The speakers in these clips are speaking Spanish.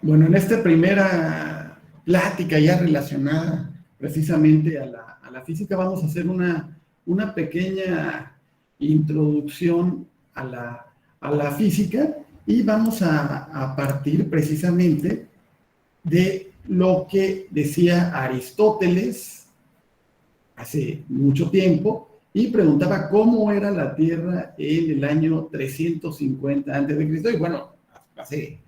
Bueno, en esta primera plática ya relacionada precisamente a la física, vamos a hacer una pequeña introducción a la física y vamos a partir precisamente de lo que decía Aristóteles hace mucho tiempo y preguntaba cómo era la Tierra en el año 350 a.C. Y bueno, hace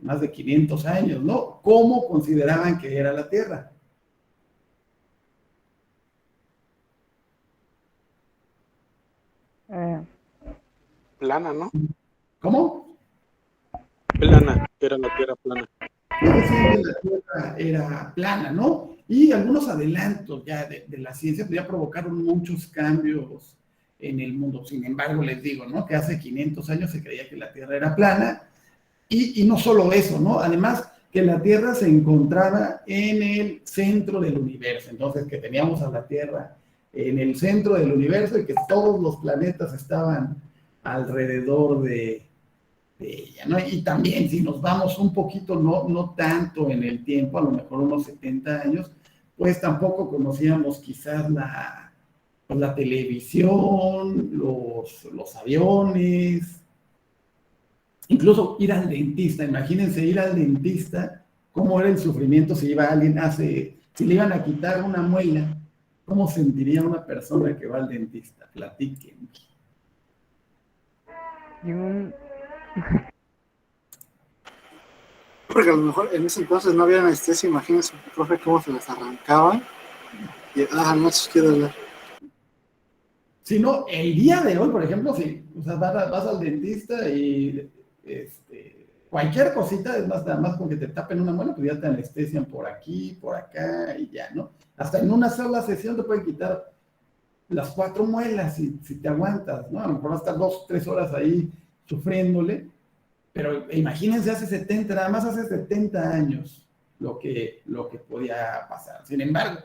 más de 500 años, ¿no? ¿Cómo consideraban que era la Tierra? Plana, ¿no? ¿Cómo? Plana, era la Tierra plana. Es decir, que la Tierra era plana, ¿no? Y algunos adelantos ya de la ciencia ya provocaron muchos cambios en el mundo. Sin embargo, les digo, ¿no? Que hace 500 años se creía que la Tierra era plana. Y no solo eso, ¿no? Además, que la Tierra se encontraba en el centro del universo. Entonces, que teníamos a la Tierra en el centro del universo y que todos los planetas estaban alrededor de ella, ¿no? Y también, si nos vamos un poquito, no tanto en el tiempo, a lo mejor unos 70 años, pues tampoco conocíamos quizás la televisión, los aviones, incluso ir al dentista. Imagínense ir al dentista, cómo era el sufrimiento si iba alguien si le iban a quitar una muela, cómo sentiría una persona que va al dentista. Platiquen. Porque a lo mejor en ese entonces no había anestesia, imagínense, profe, cómo se las arrancaban. Y, no se quiere hablar. Sino el día de hoy, por ejemplo, si o sea, vas al dentista y cualquier cosita, es más, nada más con que te tapen una muela, pues ya te anestesian por aquí, por acá y ya, ¿no? Hasta en una sola sesión te pueden quitar las 4 muelas si te aguantas, ¿no? A lo mejor vas a estar 2, 3 horas ahí sufriéndole, pero imagínense hace 70, nada más hace 70 años lo que podía pasar. Sin embargo,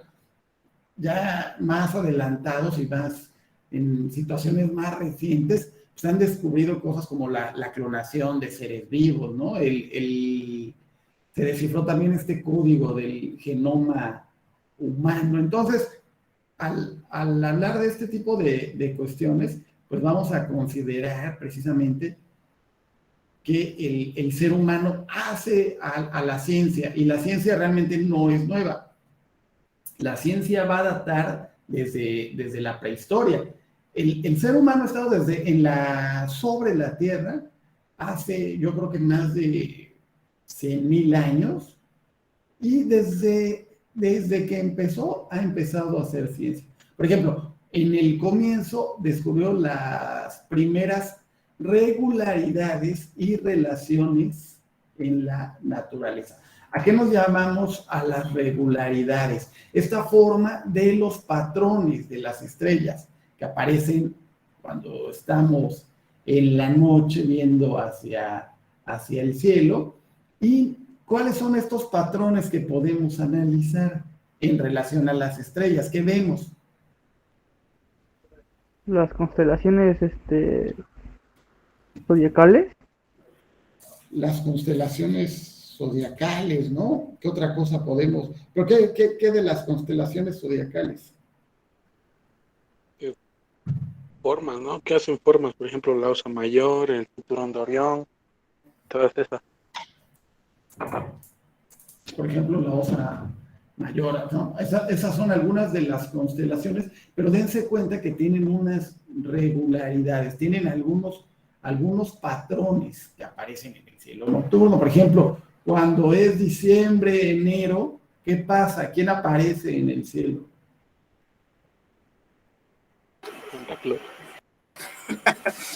ya más adelantados y más en situaciones más recientes, se han descubierto cosas como la clonación de seres vivos, ¿no? Se descifró también este código del genoma humano. Entonces, al hablar de este tipo de cuestiones, pues vamos a considerar precisamente que el ser humano hace a la ciencia, y la ciencia realmente no es nueva. La ciencia va a datar desde la prehistoria. El ser humano ha estado sobre la Tierra hace, yo creo que más de 100,000 años, y desde que ha empezado a hacer ciencia. Por ejemplo, en el comienzo descubrió las primeras regularidades y relaciones en la naturaleza. ¿A qué nos llamamos a las regularidades? Esta forma de los patrones de las estrellas que aparecen cuando estamos en la noche viendo hacia el cielo. ¿Y cuáles son estos patrones que podemos analizar en relación a las estrellas? ¿Qué vemos? Las constelaciones zodiacales. Las constelaciones zodiacales, ¿no? ¿Qué otra cosa podemos? ¿Pero qué de las constelaciones zodiacales? Formas, ¿no? ¿Qué hacen formas? Por ejemplo, la Osa Mayor, el Cinturón de Orión, todas esas. Por ejemplo, la Osa Mayor, ¿no? Esas son algunas de las constelaciones, pero dense cuenta que tienen unas regularidades, tienen algunos patrones que aparecen en el cielo nocturno. Por ejemplo, cuando es diciembre, enero, ¿qué pasa? ¿Quién aparece en el cielo? Santa Claus.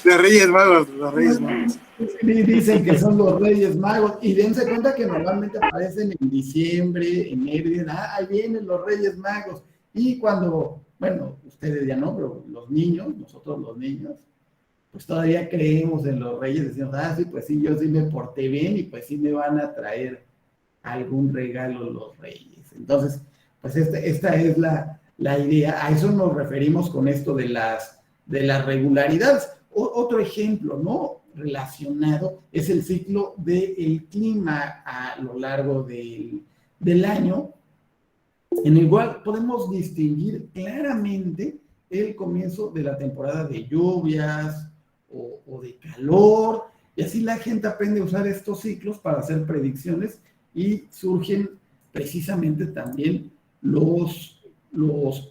Los Reyes Magos. Dicen que son los Reyes Magos, y dense cuenta que normalmente aparecen en diciembre, enero, y ahí vienen los Reyes Magos. Y cuando, bueno, ustedes ya no, pero nosotros los niños, pues todavía creemos en los Reyes, decimos, sí, pues sí, yo sí me porté bien y pues sí me van a traer algún regalo los Reyes. Entonces, pues esta es la idea. A eso nos referimos con esto de las regularidades. Otro ejemplo, ¿no? relacionado es el ciclo del clima a lo largo del año, en el cual podemos distinguir claramente el comienzo de la temporada de lluvias o de calor, y así la gente aprende a usar estos ciclos para hacer predicciones y surgen precisamente también los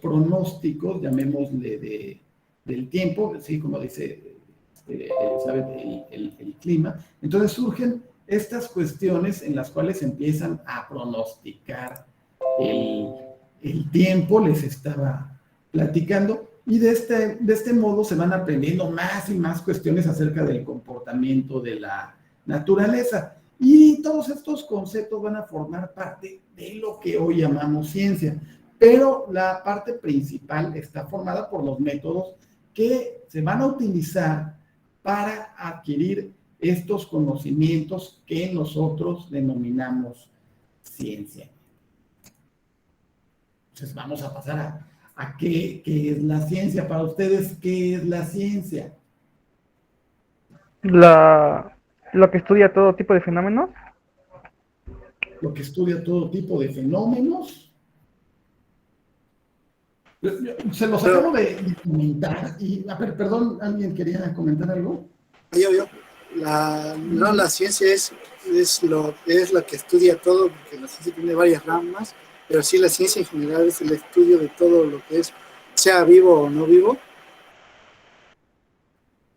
pronósticos, llamémosle, del tiempo, sí, como dice, ¿saben? El clima. Entonces surgen estas cuestiones en las cuales empiezan a pronosticar el tiempo, les estaba platicando, y de este modo se van aprendiendo más y más cuestiones acerca del comportamiento de la naturaleza. Y todos estos conceptos van a formar parte de lo que hoy llamamos ciencia. Pero la parte principal está formada por los métodos que se van a utilizar para adquirir estos conocimientos que nosotros denominamos ciencia. Entonces vamos a pasar a qué es la ciencia. Para ustedes, ¿qué es la ciencia? Lo que estudia todo tipo de fenómenos. Lo que estudia todo tipo de fenómenos. Se los acabo de comentar. Y, a ver, perdón, ¿alguien quería comentar algo? Yo. La ciencia es lo que estudia todo, porque la ciencia tiene varias ramas, pero sí la ciencia en general es el estudio de todo lo que es, sea vivo o no vivo.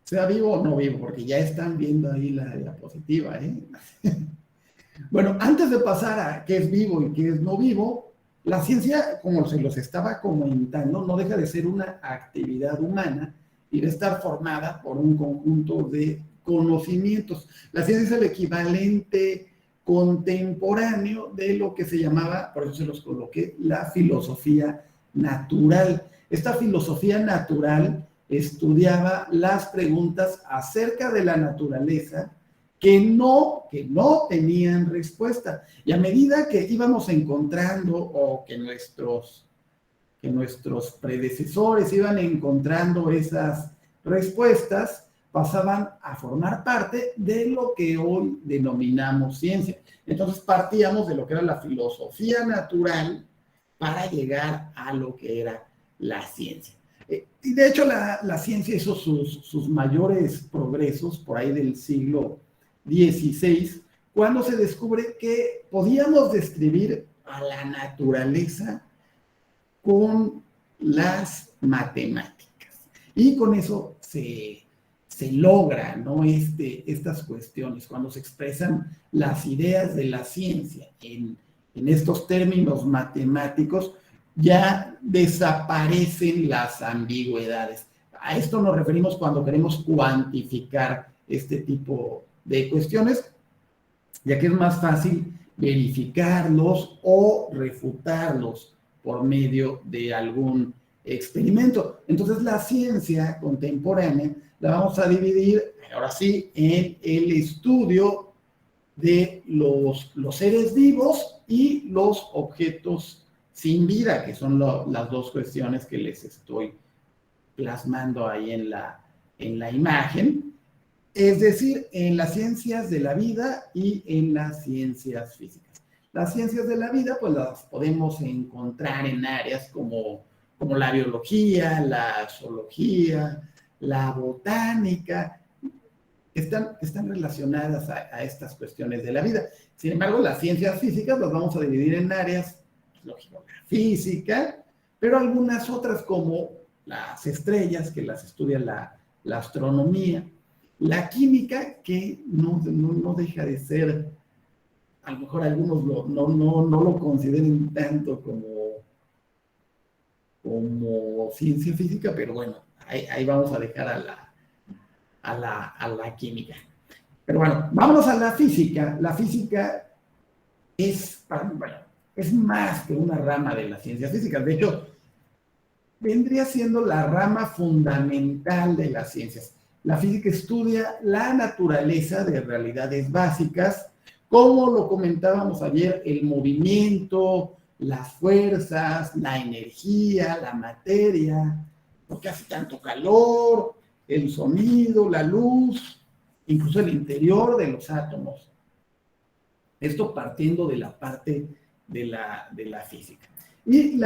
Sea vivo o no vivo, porque ya están viendo ahí la diapositiva, ¿eh? Bueno, antes de pasar a qué es vivo y qué es no vivo, la ciencia, como se los estaba comentando, no deja de ser una actividad humana y de estar formada por un conjunto de conocimientos. La ciencia es el equivalente contemporáneo de lo que se llamaba, por eso se los coloqué, la filosofía natural. Esta filosofía natural estudiaba las preguntas acerca de la naturaleza que no tenían respuesta. Y a medida que íbamos encontrando, o que nuestros predecesores iban encontrando esas respuestas, pasaban a formar parte de lo que hoy denominamos ciencia. Entonces partíamos de lo que era la filosofía natural para llegar a lo que era la ciencia. Y de hecho la ciencia hizo sus mayores progresos por ahí del siglo XVI, cuando se descubre que podíamos describir a la naturaleza con las matemáticas. Y con eso se logra, ¿no? Estas cuestiones, cuando se expresan las ideas de la ciencia en estos términos matemáticos, ya desaparecen las ambigüedades. A esto nos referimos cuando queremos cuantificar este tipo de cuestiones, ya que es más fácil verificarlos o refutarlos por medio de algún experimento. Entonces la ciencia contemporánea la vamos a dividir, ahora sí, en el estudio de los seres vivos y los objetos sin vida, que son las dos cuestiones que les estoy plasmando ahí en la imagen, es decir, en las ciencias de la vida y en las ciencias físicas. Las ciencias de la vida, pues las podemos encontrar en áreas como la biología, la zoología, la botánica, están relacionadas a estas cuestiones de la vida. Sin embargo, las ciencias físicas las vamos a dividir en áreas, lógico, la física, pero algunas otras como las estrellas, que las estudia la astronomía, la química, que no deja de ser, a lo mejor algunos no lo consideren tanto como ciencia física, pero bueno, ahí vamos a dejar a la química. Pero bueno, vámonos a la física. La física es más que una rama de las ciencias físicas. De hecho, vendría siendo la rama fundamental de las ciencias. La física estudia la naturaleza de realidades básicas, como lo comentábamos ayer, el movimiento, las fuerzas, la energía, la materia, por qué hace tanto calor, el sonido, la luz, incluso el interior de los átomos. Esto partiendo de la parte de la física. Y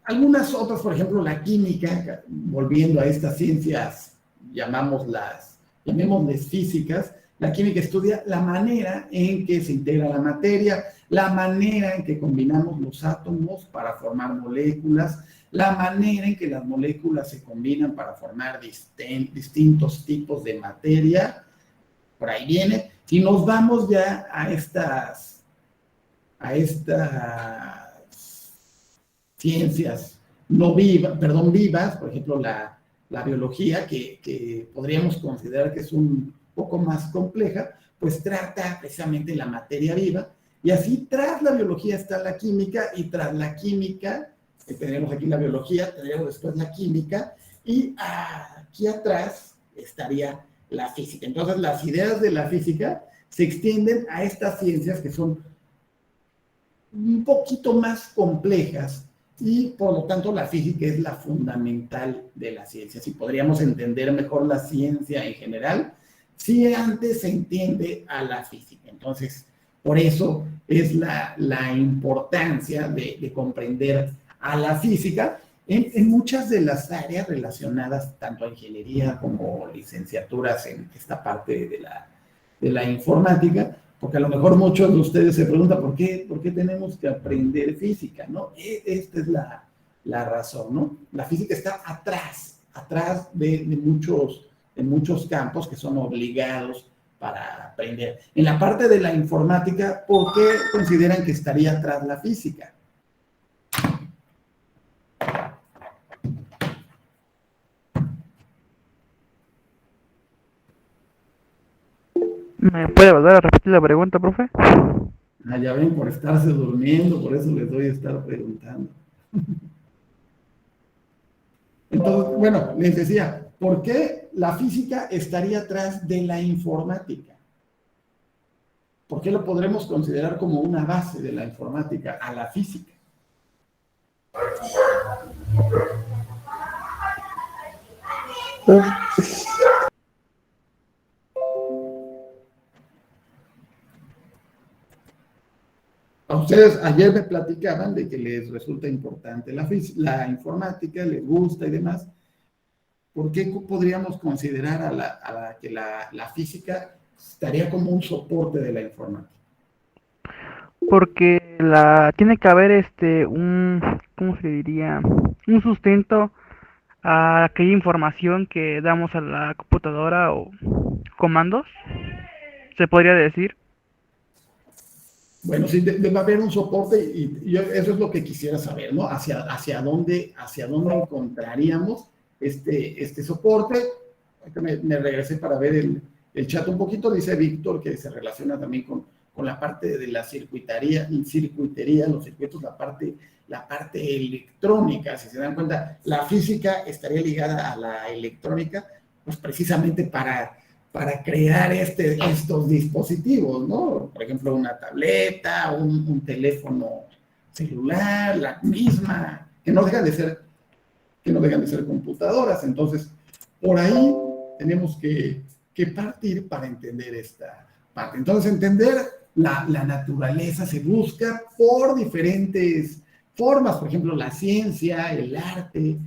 algunas otras, por ejemplo, la química, volviendo a estas ciencias, llamémosles físicas, la química estudia la manera en que se integra la materia, la manera en que combinamos los átomos para formar moléculas, la manera en que las moléculas se combinan para formar distintos tipos de materia. Por ahí viene. Si nos vamos ya a estas ciencias vivas, por ejemplo, la biología, que podríamos considerar que es un poco más compleja, pues trata precisamente la materia viva, y así tras la biología está la química, y tras la química, tenemos aquí la biología, tenemos después la química, y aquí atrás estaría la física. Entonces, las ideas de la física se extienden a estas ciencias que son un poquito más complejas, y por lo tanto la física es la fundamental de la ciencia. Si podríamos entender mejor la ciencia en general, si antes se entiende a la física. Entonces, por eso es la importancia de comprender a la física en muchas de las áreas relacionadas tanto a ingeniería como licenciaturas en esta parte de la informática, porque a lo mejor muchos de ustedes se preguntan ¿por qué tenemos que aprender física? ¿No? Esta es la razón, ¿no? La física está atrás de muchos campos que son obligados para aprender. En la parte de la informática, ¿por qué consideran que estaría atrás la física? ¿Me puede volver a repetir la pregunta, profe? Ya ven, por estarse durmiendo, por eso les doy a estar preguntando. Entonces, bueno, les decía, ¿por qué la física estaría atrás de la informática? ¿Por qué lo podremos considerar como una base de la informática a la física? A ustedes ayer me platicaban de que les resulta importante la informática, les gusta y demás. ¿Por qué podríamos considerar que la física estaría como un soporte de la informática? Porque tiene que haber ¿cómo se diría? Un sustento a aquella información que damos a la computadora o comandos, se podría decir. Bueno, sí, debe haber un soporte y eso es lo que quisiera saber, ¿no? Hacia dónde encontraríamos este soporte. Ahorita me regresé para ver el chat un poquito. Dice Víctor que se relaciona también con la parte de la circuitería, los circuitos, la parte electrónica. Si se dan cuenta, la física estaría ligada a la electrónica, pues precisamente para crear estos dispositivos, ¿no? Por ejemplo, una tableta, un teléfono celular, la misma, que no dejan de ser computadoras. Entonces, por ahí tenemos que partir para entender esta parte. Entonces, entender la naturaleza se busca por diferentes formas, por ejemplo, la ciencia, el arte,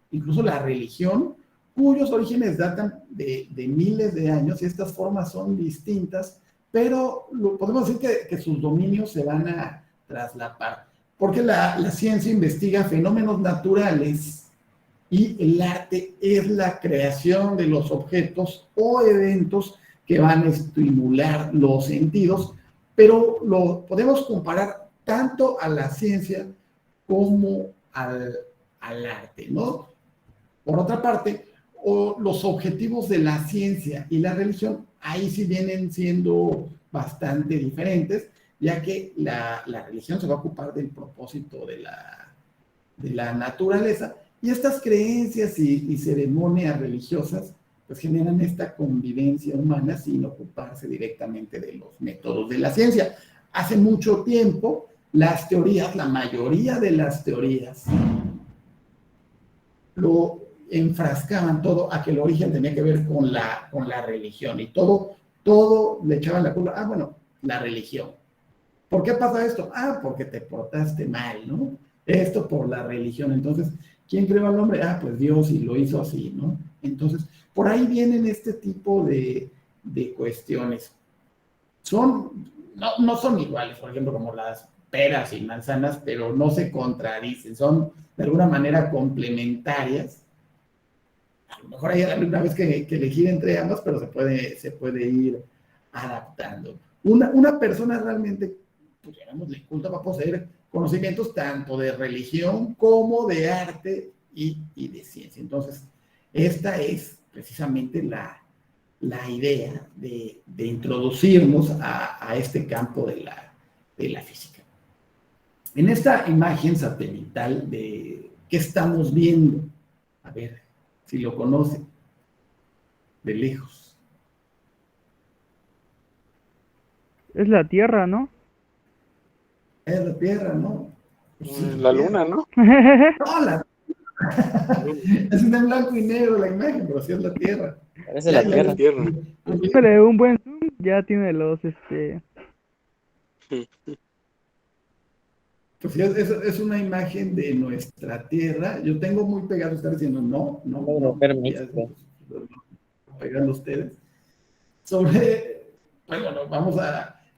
incluso la religión, cuyos orígenes datan de miles de años, y estas formas son distintas, pero podemos decir que sus dominios se van a traslapar, porque la ciencia investiga fenómenos naturales y el arte es la creación de los objetos o eventos que van a estimular los sentidos, pero lo podemos comparar tanto a la ciencia como al arte, ¿no? Por otra parte, los objetivos de la ciencia y la religión, ahí sí vienen siendo bastante diferentes, ya que la religión se va a ocupar del propósito de la naturaleza, y estas creencias y ceremonias religiosas pues generan esta convivencia humana sin ocuparse directamente de los métodos de la ciencia. Hace mucho tiempo, la mayoría de las teorías enfrascaban todo a que el origen tenía que ver con la religión y todo le echaban la culpa. Bueno, la religión. ¿Por qué pasa esto? Porque te portaste mal, ¿no? Esto por la religión. Entonces, ¿quién creó al hombre? Pues Dios y lo hizo así, ¿no? Entonces, por ahí vienen este tipo de cuestiones. No son iguales, por ejemplo, como las peras y manzanas, pero no se contradicen, son de alguna manera complementarias. A lo mejor hay alguna vez que elegir entre ambas, pero se puede ir adaptando. Una persona realmente, pues llamémosle culta, va a poseer conocimientos tanto de religión como de arte y de ciencia. Entonces, esta es precisamente la idea de introducirnos a este campo de la física. En esta imagen satelital ¿qué estamos viendo? A ver, si lo conocen, de lejos. Es la Tierra, ¿no? Es la Tierra, ¿no? Sí, La luna, ¿no? No, es en blanco y negro la imagen, pero sí es la Tierra. Parece la Tierra. Pero un buen zoom ya tiene los, Pues sí, es una imagen de nuestra Tierra. Yo tengo muy pegado, estar diciendo no, pegando ustedes.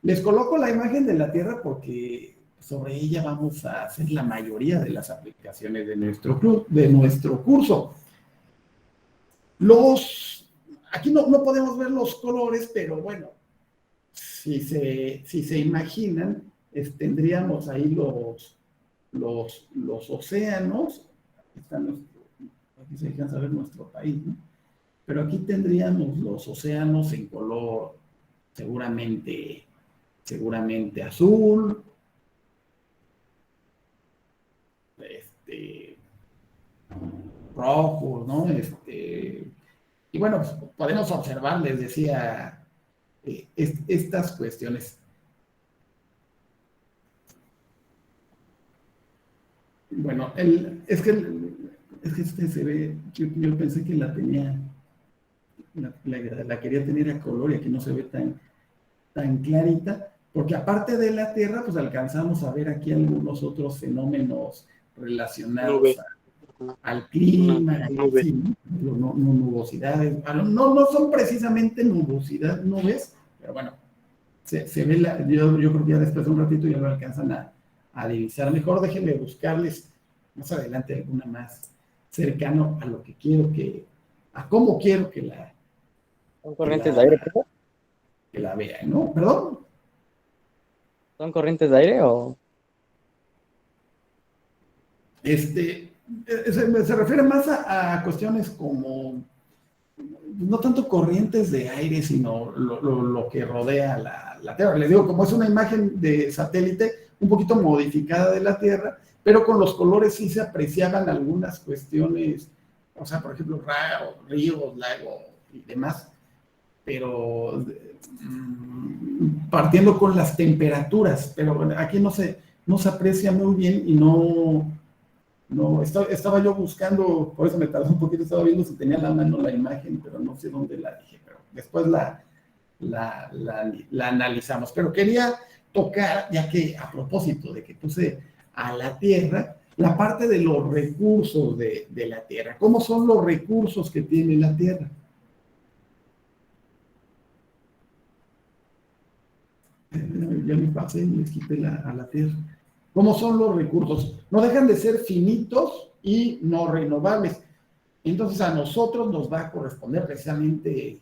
Les coloco la imagen de la Tierra porque sobre ella vamos a hacer la mayoría de las aplicaciones de nuestro curso. Aquí no podemos ver los colores, pero bueno, si se imaginan, tendríamos ahí los océanos. Aquí se alcanza a ver nuestro país, ¿no? Pero aquí tendríamos los océanos en color seguramente azul, rojo, ¿no? Y bueno, pues podemos observar, les decía, estas cuestiones. Bueno, es que se ve, yo pensé que la tenía, la quería tener a color y aquí no se ve tan clarita, porque aparte de la Tierra, pues alcanzamos a ver aquí algunos otros fenómenos relacionados al clima, sí, nubosidades. No son precisamente nubes, pero bueno, se ve yo creo que ya después de un ratito ya lo alcanzan a divisar. Mejor déjenme buscarles más adelante alguna más cercano a lo que a cómo quiero que ¿Son corrientes de aire, profe? Que la vean, ¿no? ¿Perdón? ¿Son corrientes de aire o...? Se refiere más a cuestiones como, no tanto corrientes de aire, sino lo que rodea la Tierra. Les digo, como es una imagen de satélite un poquito modificada de la Tierra, pero con los colores sí se apreciaban algunas cuestiones, o sea, por ejemplo, ríos, lagos y demás, pero partiendo con las temperaturas, pero aquí no se aprecia muy bien y estaba yo buscando, por eso me tardé un poquito, estaba viendo si tenía a la mano la imagen, pero no sé dónde la dije, pero después la analizamos. Pero quería tocar, ya que a propósito de que puse a la Tierra, la parte de los recursos de la Tierra. ¿Cómo son los recursos que tiene la Tierra? Ya me pasé y les quité a la Tierra. ¿Cómo son los recursos? No dejan de ser finitos y no renovables. Entonces a nosotros nos va a corresponder precisamente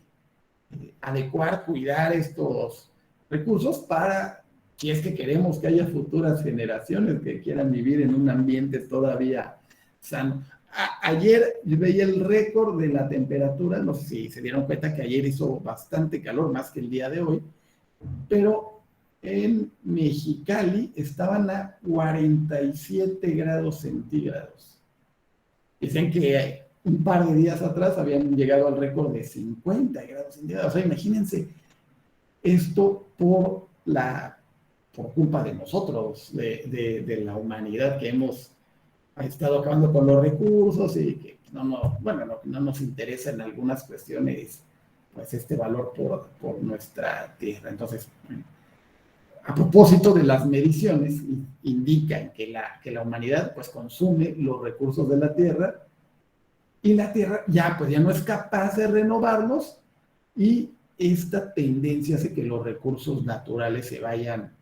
adecuar, cuidar estos recursos para, si es que queremos que haya futuras generaciones que quieran vivir en un ambiente todavía sano. Ayer veía el récord de la temperatura, no sé si se dieron cuenta que ayer hizo bastante calor, más que el día de hoy, pero en Mexicali estaban a 47 grados centígrados. Dicen que un par de días atrás habían llegado al récord de 50 grados centígrados. O sea, imagínense esto por culpa de nosotros, de la humanidad que hemos ha estado acabando con los recursos y que no nos interesa en algunas cuestiones, pues este valor por nuestra tierra. Entonces, a propósito de las mediciones, indican que la humanidad pues consume los recursos de la tierra y la tierra ya no es capaz de renovarlos, y esta tendencia hace que los recursos naturales se vayan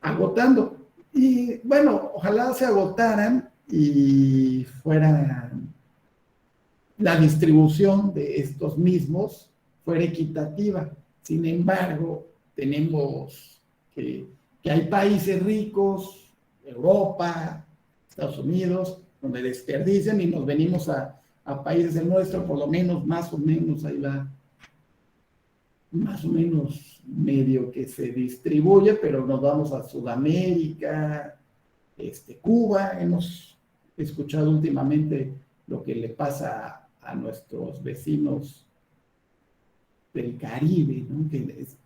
agotando. Y bueno, ojalá se agotaran y fuera la distribución de estos mismos fuera equitativa. Sin embargo, tenemos que hay países ricos, Europa, Estados Unidos, donde desperdician, y nos venimos a países del nuestro, por lo menos, más o menos, ahí va, más o menos medio que se distribuye, pero nos vamos a Sudamérica, Cuba. Hemos escuchado últimamente lo que le pasa a nuestros vecinos del Caribe, ¿no? Que es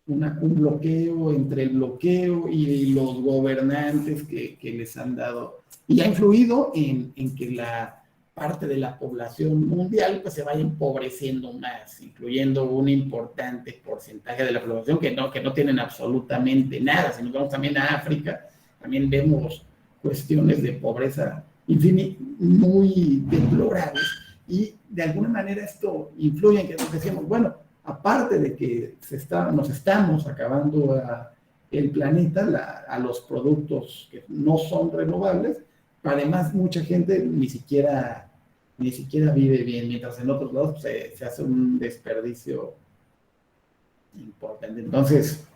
un bloqueo entre el bloqueo y los gobernantes que les han dado, y ha influido en que la parte de la población mundial pues se vaya empobreciendo más, incluyendo un importante porcentaje de la población que no tienen absolutamente nada. Si nos vamos también a África, también vemos cuestiones de pobreza muy deplorables, y de alguna manera esto influye en que nos decíamos, bueno, aparte de que nos estamos acabando el planeta, a los productos que no son renovables, además mucha gente ni siquiera vive bien, mientras en otros lados se hace un desperdicio importante. Entonces,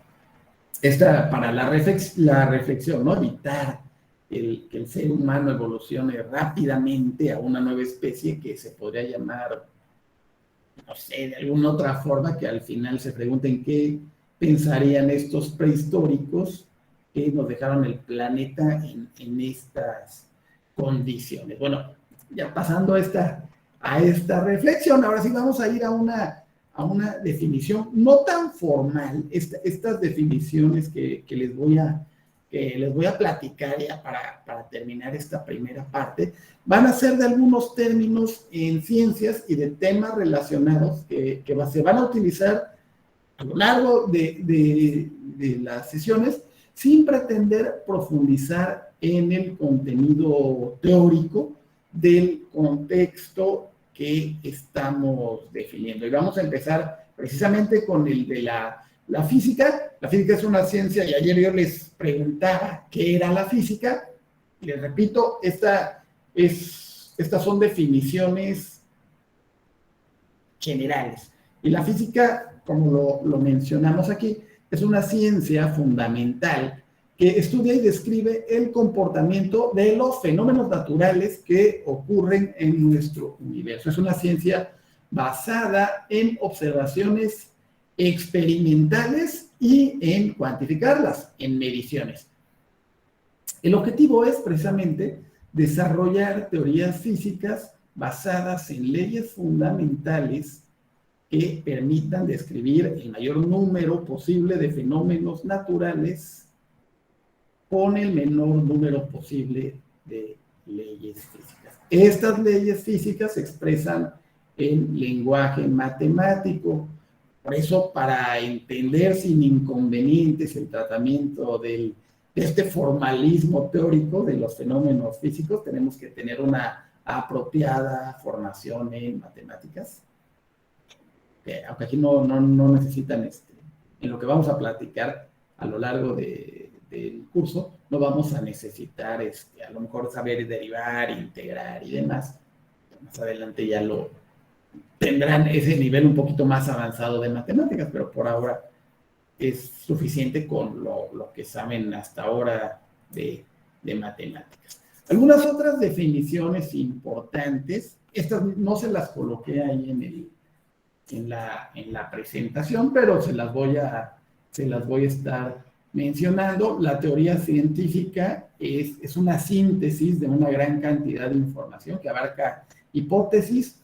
para la reflexión, ¿no? Evitar que el ser humano evolucione rápidamente a una nueva especie que se podría llamar, no sé, de alguna otra forma, que al final se pregunten qué pensarían estos prehistóricos que nos dejaron el planeta en estas condiciones. Bueno, ya pasando a esta reflexión, ahora sí vamos a ir a una definición no tan formal. Estas definiciones que les voy a platicar ya para terminar esta primera parte, van a ser de algunos términos en ciencias y de temas relacionados que se van a utilizar a lo largo de las sesiones, sin pretender profundizar en el contenido teórico del contexto que estamos definiendo. Y vamos a empezar precisamente con el de la física. La física es una ciencia, y ayer yo les preguntaba qué era la física, y les repito, estas son definiciones generales. Y la física, como lo mencionamos aquí, es una ciencia fundamental que estudia y describe el comportamiento de los fenómenos naturales que ocurren en nuestro universo. Es una ciencia basada en observaciones experimentales y en cuantificarlas, en mediciones. El objetivo es precisamente desarrollar teorías físicas basadas en leyes fundamentales que permitan describir el mayor número posible de fenómenos naturales con el menor número posible de leyes físicas. Estas leyes físicas se expresan en lenguaje matemático. Por eso, para entender sin inconvenientes el tratamiento de este formalismo teórico de los fenómenos físicos, tenemos que tener una apropiada formación en matemáticas. Aunque aquí no necesitan, en lo que vamos a platicar a lo largo del curso, no vamos a necesitar a lo mejor saber derivar, integrar y demás. Más adelante ya tendrán ese nivel un poquito más avanzado de matemáticas, pero por ahora es suficiente con lo que saben hasta ahora de matemáticas. Algunas otras definiciones importantes, estas no se las coloqué ahí en la presentación, pero se las voy a estar mencionando. La teoría científica es una síntesis de una gran cantidad de información que abarca hipótesis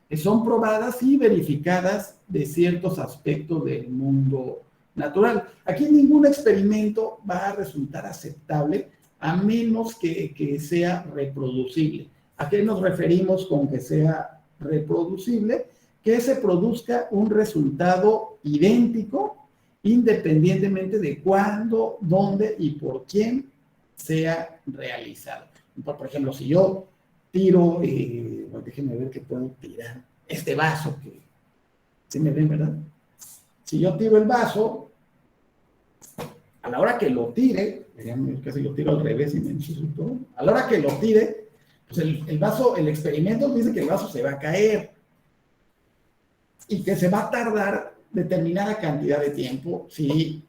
que son probadas y verificadas de ciertos aspectos del mundo natural. Aquí ningún experimento va a resultar aceptable a menos que sea reproducible. ¿A qué nos referimos con que sea reproducible? Que se produzca un resultado idéntico, independientemente de cuándo, dónde y por quién sea realizado. Por ejemplo, si yo tiro, déjenme ver qué puedo tirar, este vaso, que ¿sí me ven, verdad? Si yo tiro el vaso, a la hora que lo tire, casi lo tiro al revés y me ensucio todo, a la hora que lo tire, pues el vaso, el experimento dice que el vaso se va a caer y que se va a tardar determinada cantidad de tiempo si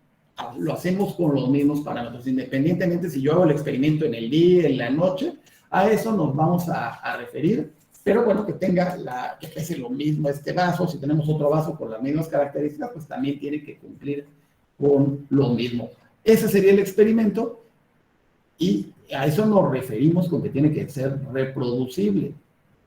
lo hacemos con los mismos parámetros, independientemente si yo hago el experimento en el día, en la noche, a eso nos vamos a referir, pero bueno, que que pese lo mismo este vaso. Si tenemos otro vaso con las mismas características, pues también tiene que cumplir con lo mismo. Ese sería el experimento y a eso nos referimos con que tiene que ser reproducible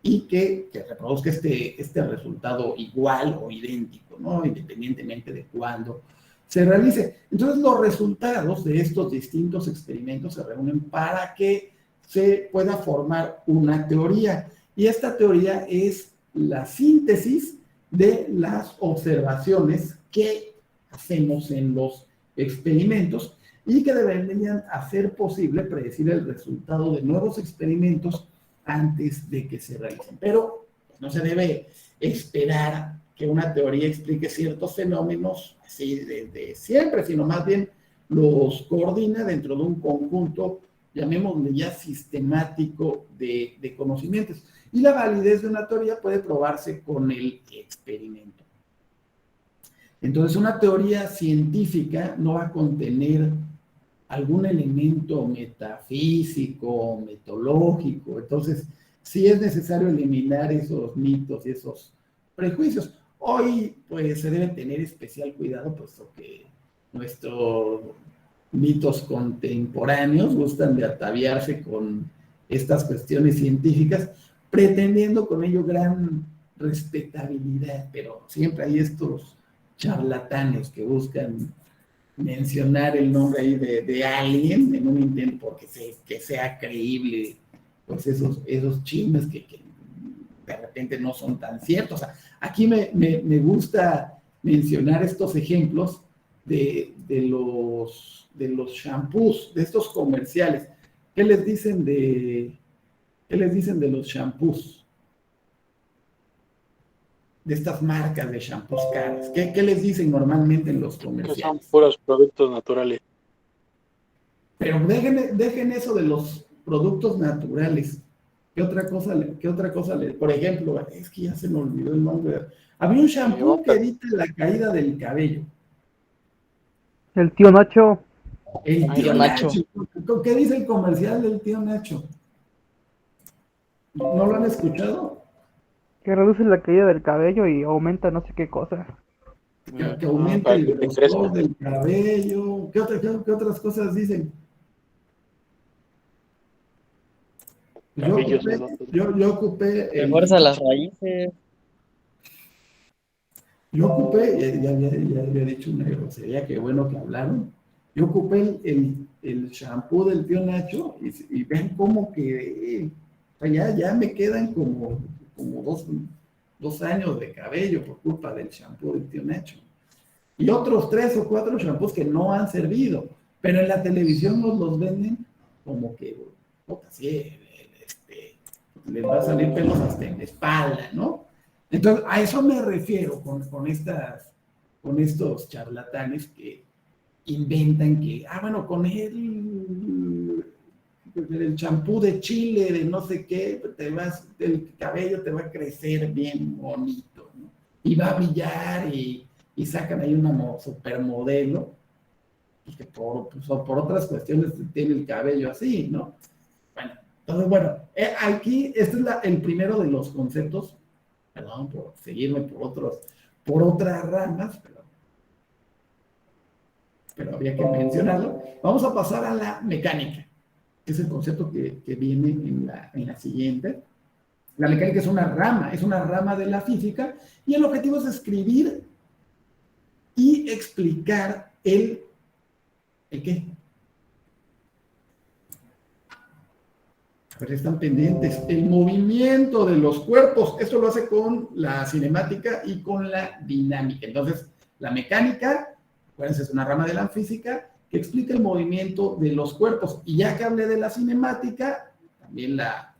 y que reproduzca este resultado igual o idéntico, ¿no? Independientemente de cuándo se realice. Entonces, los resultados de estos distintos experimentos se reúnen para que se pueda formar una teoría. Y esta teoría es la síntesis de las observaciones que hacemos en los experimentos y que deberían hacer posible predecir el resultado de nuevos experimentos antes de que se realicen. Pero no se debe esperar que una teoría explique ciertos fenómenos así de siempre, sino más bien los coordina dentro de un conjunto, llamémosle ya sistemático de conocimientos. Y la validez de una teoría puede probarse con el experimento. Entonces, una teoría científica no va a contener algún elemento metafísico, metodológico. Entonces, sí es necesario eliminar esos mitos y esos prejuicios. Hoy, pues, se debe tener especial cuidado, puesto que nuestros mitos contemporáneos gustan de ataviarse con estas cuestiones científicas, pretendiendo con ello gran respetabilidad, pero siempre hay estos charlatanes que buscan mencionar el nombre ahí de alguien en un intento porque que sea creíble, pues esos chismes que de repente no son tan ciertos. O sea, aquí me gusta mencionar estos ejemplos de los shampoos, de estos comerciales. ¿Qué les dicen de los shampoos? De estas marcas de shampoos caras. ¿Qué les dicen normalmente en los Que son comerciales? puros productos naturales. Pero dejen eso de los productos naturales. ¿Qué otra cosa por ejemplo, es que ya se me olvidó el nombre. Había un shampoo que evita la caída del cabello. El tío Nacho, El Ay, tío Nacho. Nacho. ¿Qué dice el comercial del tío Nacho? ¿No lo han escuchado? que reduce la caída del cabello y aumenta no sé qué cosa. Que aumenta Para el que te grosor crezca. del cabello. ¿Qué otras cosas dicen? Cabellos sedosos. Yo ocupé Refuerza las raíces. ya había dicho una grosería, qué bueno que hablaron. Yo ocupé el shampoo del tío Nacho y vean cómo que ya me quedan como dos años de cabello por culpa del shampoo del tío Nacho. Y otros 3 o 4 shampoos que no han servido, pero en la televisión nos los venden como que, sí, les va a salir pelos hasta en la espalda, ¿no? Entonces, a eso me refiero con estos charlatanes que inventan que, bueno, con el champú de Chile, de no sé qué, el cabello te va a crecer bien bonito, ¿no? Y va a brillar y sacan ahí una supermodelo, y que por otras cuestiones tiene el cabello así, ¿no? Bueno, entonces, bueno, aquí este es el primero de los conceptos, perdón por seguirme por otras ramas, pero había que mencionarlo. Vamos a pasar a la mecánica, que es el concepto que viene en la siguiente. La mecánica es una rama de la física, y el objetivo es escribir y explicar ¿el qué? A ver, están pendientes. El movimiento de los cuerpos, esto lo hace con la cinemática y con la dinámica. Entonces, la mecánica, acuérdense, es una rama de la física que explica el movimiento de los cuerpos. Y ya que hablé de la cinemática, también la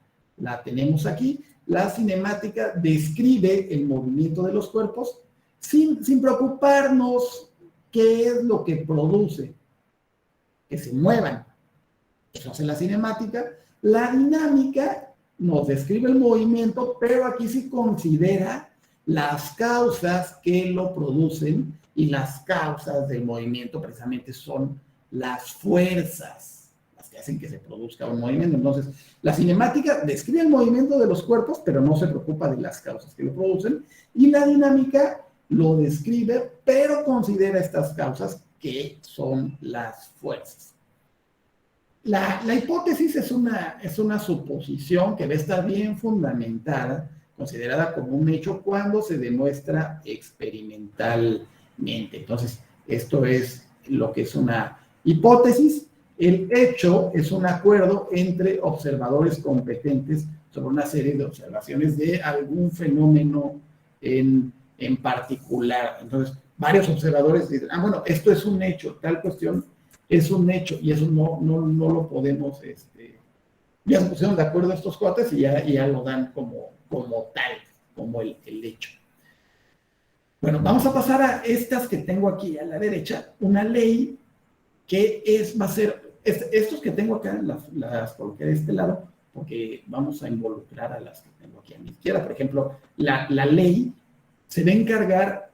tenemos aquí. La cinemática describe el movimiento de los cuerpos sin preocuparnos qué es lo que produce que se muevan. Eso hace la cinemática. La dinámica nos describe el movimiento, pero aquí sí considera las causas que lo producen, y las causas del movimiento precisamente son las fuerzas, las que hacen que se produzca un movimiento. Entonces, la cinemática describe el movimiento de los cuerpos, pero no se preocupa de las causas que lo producen, y la dinámica lo describe, pero considera estas causas que son las fuerzas. La hipótesis es una suposición que debe estar bien fundamentada, considerada como un hecho cuando se demuestra experimentalmente. Entonces, esto es lo que es una hipótesis. El hecho es un acuerdo entre observadores competentes sobre una serie de observaciones de algún fenómeno en particular. Entonces, varios observadores dicen, bueno, esto es un hecho, tal cuestión es un hecho, y eso no lo podemos, ya se pusieron de acuerdo estos cuates y ya lo dan como tal, como el hecho. Bueno, vamos a pasar a estas que tengo aquí a la derecha, una ley que va a ser, estos que tengo acá, las coloqué de este lado, porque vamos a involucrar a las que tengo aquí a mi izquierda. Por ejemplo, la ley se va a encargar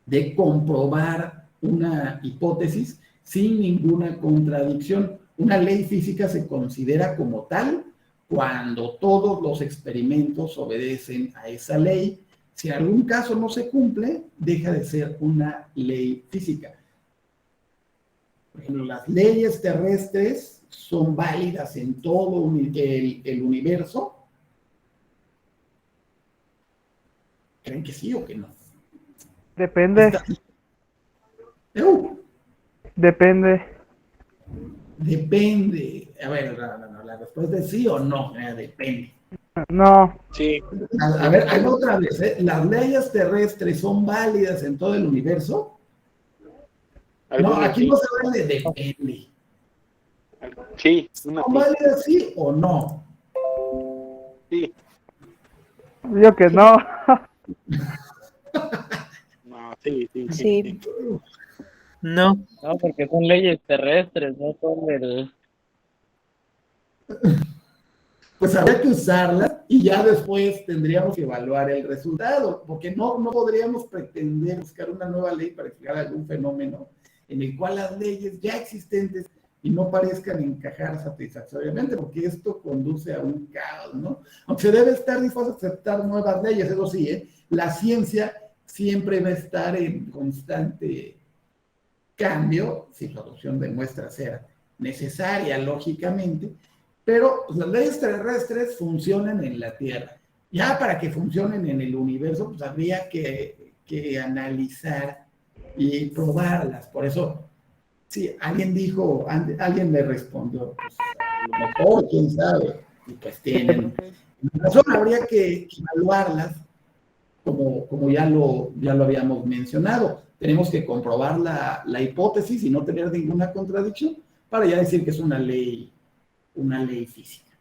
de comprobar una hipótesis sin ninguna contradicción. Una ley física se considera como tal cuando todos los experimentos obedecen a esa ley. Si en algún caso no se cumple, deja de ser una ley física. Por ejemplo, las leyes terrestres son válidas en todo el universo. ¿Creen que sí o que no? Depende. Depende. Depende. A ver, no, la respuesta es sí o no. Depende. No. Sí. A ver, hay otra vez. ¿Las leyes terrestres son válidas en todo el universo? No, aquí no se habla de depende. Sí. ¿Son válidas sí o no? Sí. Yo que no. No, sí. Sí. No. No, porque son leyes terrestres, no son del... Pues habría que usarlas y ya después tendríamos que evaluar el resultado, porque no podríamos pretender buscar una nueva ley para explicar algún fenómeno en el cual las leyes ya existentes y no parezcan encajar satisfactoriamente, porque esto conduce a un caos, ¿no? Aunque se debe estar dispuesto a aceptar nuevas leyes, eso sí, la ciencia siempre va a estar en constante cambio, si su adopción demuestra ser necesaria, lógicamente, pero pues, las leyes terrestres funcionan en la Tierra. Ya para que funcionen en el universo, pues habría que analizar y probarlas. Por eso, sí, alguien le respondió, pues a lo mejor, quién sabe, y pues tienen razón, habría que evaluarlas, como ya lo habíamos mencionado. Tenemos que comprobar la hipótesis y no tener ninguna contradicción para ya decir que es una ley física.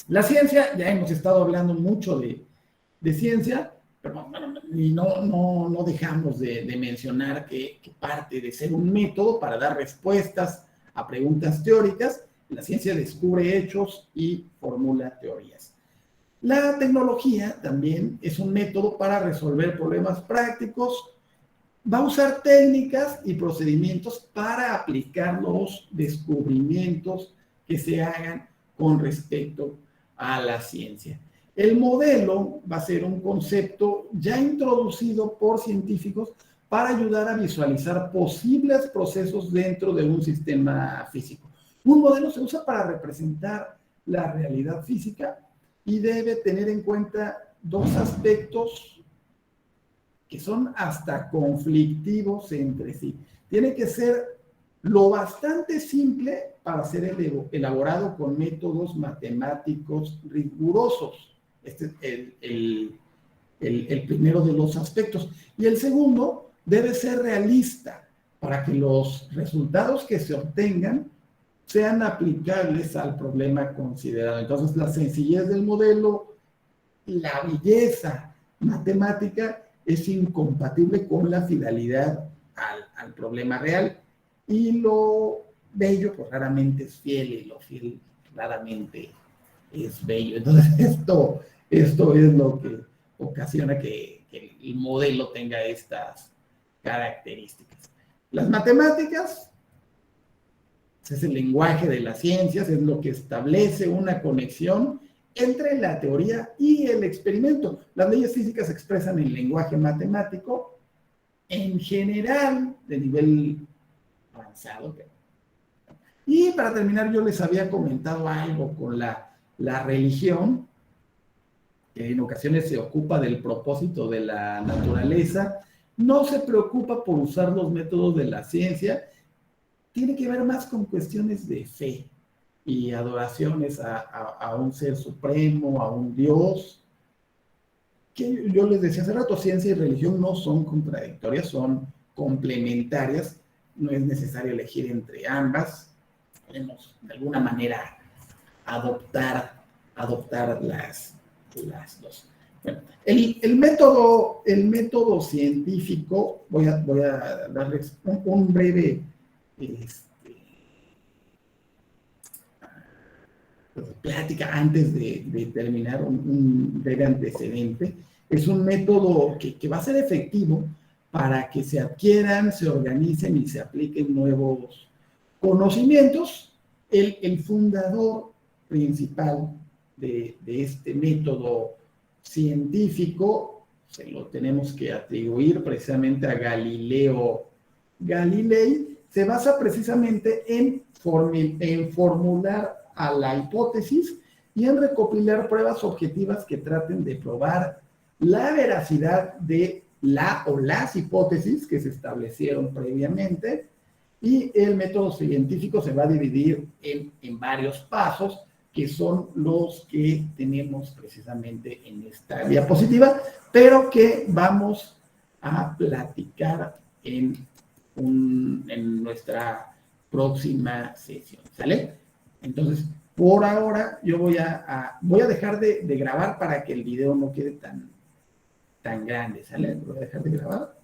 La ciencia, ya hemos estado hablando mucho de ciencia, pero no dejamos de mencionar que parte de ser un método para dar respuestas a preguntas teóricas, la ciencia descubre hechos y formula teorías. La tecnología también es un método para resolver problemas prácticos. Va a usar técnicas y procedimientos para aplicar los descubrimientos que se hagan con respecto a la ciencia. El modelo va a ser un concepto ya introducido por científicos para ayudar a visualizar posibles procesos dentro de un sistema físico. Un modelo se usa para representar la realidad física y debe tener en cuenta dos aspectos que son hasta conflictivos entre sí. Tiene que ser lo bastante simple para ser elaborado con métodos matemáticos rigurosos. Este es el primero de los aspectos. Y el segundo debe ser realista para que los resultados que se obtengan sean aplicables al problema considerado. Entonces, la sencillez del modelo, la belleza matemática es incompatible con la fidelidad al problema real. Y lo bello, pues raramente es fiel, y lo fiel raramente es bello. Entonces, esto es lo que ocasiona que el modelo tenga estas características. Las matemáticas es el lenguaje de las ciencias, es lo que establece una conexión entre la teoría y el experimento. Las leyes físicas se expresan en lenguaje matemático, en general, de nivel avanzado. Y para terminar, yo les había comentado algo con la religión, que en ocasiones se ocupa del propósito de la naturaleza, no se preocupa por usar los métodos de la ciencia, tiene que ver más con cuestiones de fe y adoraciones a un ser supremo, a un Dios, que yo les decía hace rato, ciencia y religión no son contradictorias, son complementarias, no es necesario elegir entre ambas, podemos de alguna manera adoptar las dos. Bueno, el método científico, voy a darles un breve plática antes de terminar, un breve antecedente. Es un método que va a ser efectivo para que se adquieran, se organicen y se apliquen nuevos conocimientos. El fundador principal de este método científico se lo tenemos que atribuir precisamente a Galileo Galilei. Se basa precisamente en formular a la hipótesis y en recopilar pruebas objetivas que traten de probar la veracidad de la o las hipótesis que se establecieron previamente. Y el método científico se va a dividir en varios pasos, que son los que tenemos precisamente en esta diapositiva, pero que vamos a platicar en nuestra próxima sesión, ¿sale? Entonces, por ahora, yo voy a dejar de grabar para que el video no quede tan grande, ¿sale? Voy a dejar de grabar.